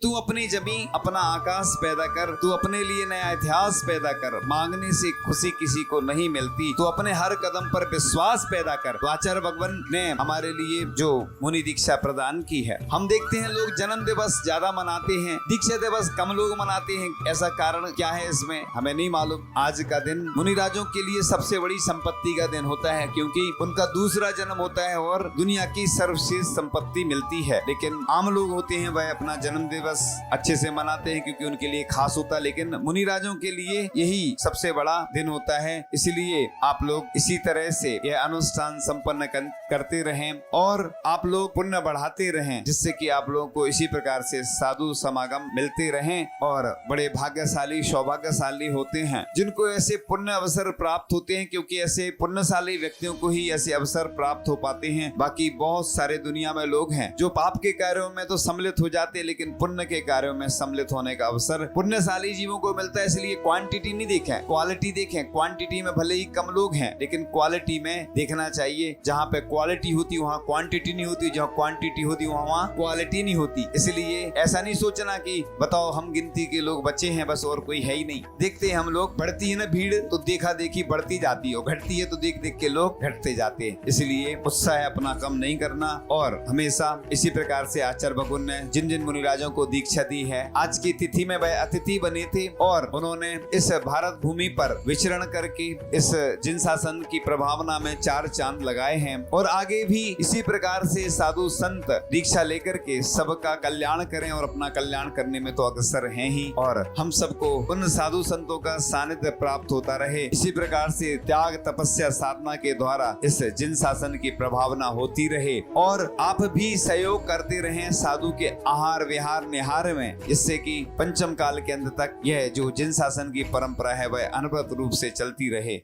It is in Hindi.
तू अपनी जमी अपना आकाश पैदा कर, तू अपने लिए नया इतिहास पैदा कर। मांगने से खुशी किसी को नहीं मिलती, तू अपने हर कदम पर विश्वास पैदा कर। तो आचार्य भगवान ने हमारे लिए जो मुनि दीक्षा प्रदान की है। हम देखते हैं लोग जन्म दिवस ज्यादा मनाते हैं, दीक्षा दिवस कम लोग मनाते हैं। ऐसा कारण क्या है इसमें हमें नहीं मालूम। आज का दिन मुनिराजों के लिए सबसे बड़ी संपत्ति का दिन होता है, क्योंकि उनका दूसरा जन्म होता है और दुनिया की सर्वश्रेष्ठ संपत्ति मिलती है। लेकिन आम लोग होते हैं वह अपना जन्म दिवस अच्छे से मनाते हैं क्योंकि उनके लिए खास होता है, लेकिन मुनिराजों के लिए यही सबसे बड़ा दिन होता है। इसलिए आप लोग इसी तरह से यह अनुष्ठान संपन्न करते रहें और आप लोग पुण्य बढ़ाते रहें, जिससे कि आप लोगों को इसी प्रकार से साधु समागम मिलते रहें और बड़े भाग्यशाली सौभाग्यशाली होते हैं जिनको ऐसे पुण्य अवसर प्राप्त होते हैं, क्योंकि ऐसे पुण्यशाली व्यक्तियों को ही ऐसे अवसर प्राप्त हो पाते हैं। बाकी बहुत सारे दुनिया में लोग हैं जो पाप के कार्यों में तो सम्मिलित हो जाते हैं, लेकिन पुण्य के कार्यों में सम्मिलित होने का अवसर पुण्यशाली जीवों को मिलता है। इसलिए क्वांटिटी नहीं देखें, क्वालिटी देखें। क्वांटिटी में भले ही कम लोग हैं, लेकिन क्वालिटी में देखना चाहिए। जहाँ पे क्वालिटी होती वहाँ क्वांटिटी नहीं होती, जहाँ क्वांटिटी होती वहाँ क्वालिटी नहीं होती। इसलिए ऐसा नहीं सोचना कि बताओ हम गिनती के लोग बचे हैं बस और कोई है ही नहीं। देखते हैं हम लोग, बढ़ती है ना भीड़ तो देखा देखी बढ़ती जाती है, और घटती है तो देख देख के लोग घटते जाते हैं। इसलिए उत्साह अपना कम नहीं करना और हमेशा इसी प्रकार से आचार्य भगवान ने जिन जिन मुनिराजों को दीक्षा दी है, आज की तिथि में वह अतिथि बने थे और उन्होंने इस भारत भूमि पर विचरण करके इस जिन शासन की प्रभावना में 4 चांद लगाए हैं। और आगे भी इसी प्रकार से साधु संत दीक्षा लेकर के सबका कल्याण करें और अपना कल्याण करने में तो अग्रसर हैं ही, और हम सबको उन साधु संतों का सानिध्य प्राप्त होता रहे। इसी प्रकार से त्याग तपस्या साधना के द्वारा इस जिन शासन की प्रभावना होती रहे और आप भी सहयोग करते रहें साधु के आहार विहार निहार में, जिससे कि पंचम काल के अंत तक यह जो जिन शासन की परंपरा है वह अनवरत रूप से चलती रहे।